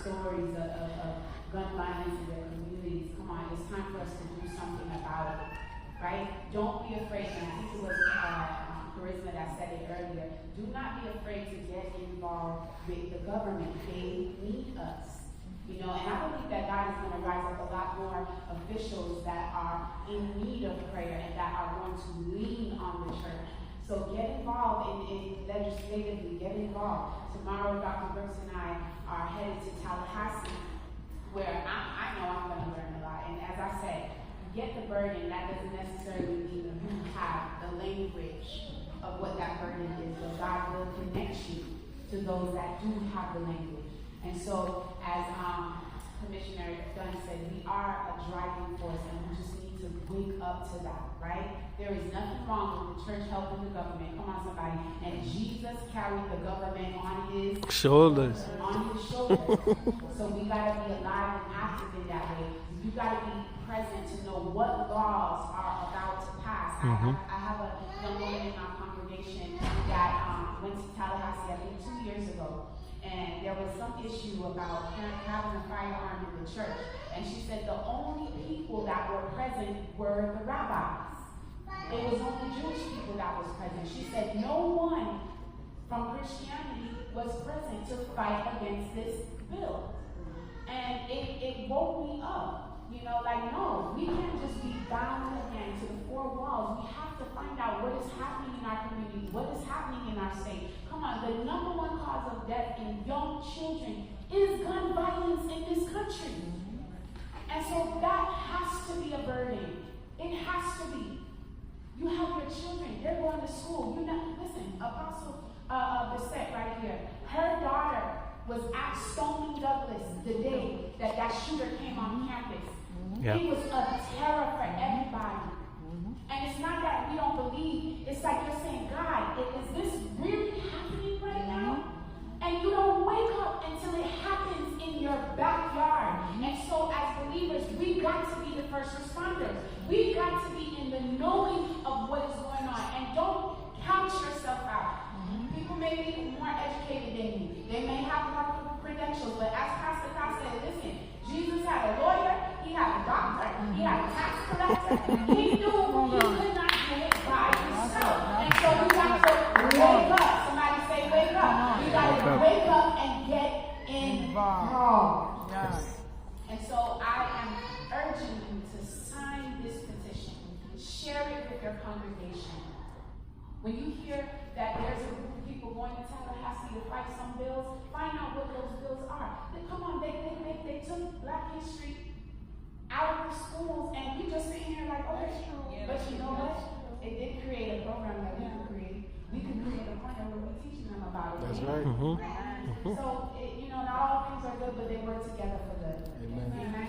stories of gun violence in their communities. Come on, it's time for us to do something about it, right? Don't be afraid. And I think it was Charisma that said it earlier. Do not be afraid to get involved with the government. They need us. You know, and I believe that God is going to rise up a lot more officials that are in need of prayer and that are going to lean on the church. So get involved in legislatively, get involved. Tomorrow, Dr. Brooks and I are headed to Tallahassee, where I know I'm going to learn a lot. And as I said, get the burden. That doesn't necessarily mean that you have the language of what that burden is, but God will connect you to those that do have the language. And so, as Commissioner Dunn said, we are a driving force, and we just need to wake up to that, right? There is nothing wrong with the church helping the government. Come on, somebody. And Jesus carried the government on his shoulders. So we got to be alive and active in that way. You got to be present to know what laws are about to pass. I have a young woman in our congregation that went to Tallahassee, I think 2 years ago. And there was some issue about having a firearm in the church. And she said the only people that were present were the rabbis. It was only Jewish people that was present. She said no one from Christianity was present to fight against this bill. And it woke me up. You know, like, no, we can't just be bound again to the four walls. We have to find out what is happening in our community, what is happening in our state. Come on, the number one cause of death in young children is gun violence in this country. And so that has to be a burden. It has to be. You have your children, they're going to school. You know, listen, Apostle Bissett right here, her daughter was at Stoneman Douglas the day that shooter came on campus. Yep. He was a terror for everybody. And it's not that we don't believe, it's like you're saying, God, is this really happening right now? And you don't wake up until it happens in your backyard. And so as believers, we've got to be the first responders. We've got to be in the knowing of what is going on. And don't count yourself out. People may be more educated than you. They may have more credentials. But as Pastor Cox said, listen, Jesus had a lawyer, he had a doctor, he had a tax collector. He knew he could not do it by himself. And so we got to wake up. Somebody say wake up. We got to wake up and get involved. Yes. And so I am urging you to sign this petition. Share it with your congregation. When you hear that there's a group of people going to Tallahassee to fight some bills, find out what those bills are. Come on, they took Black history out of the schools, and we just sitting here like, okay, but you know what? It did create a program that we could create. We could create a program where we're teaching them about it. That's right. So, you know, not all things are good, but they work together for good. Amen.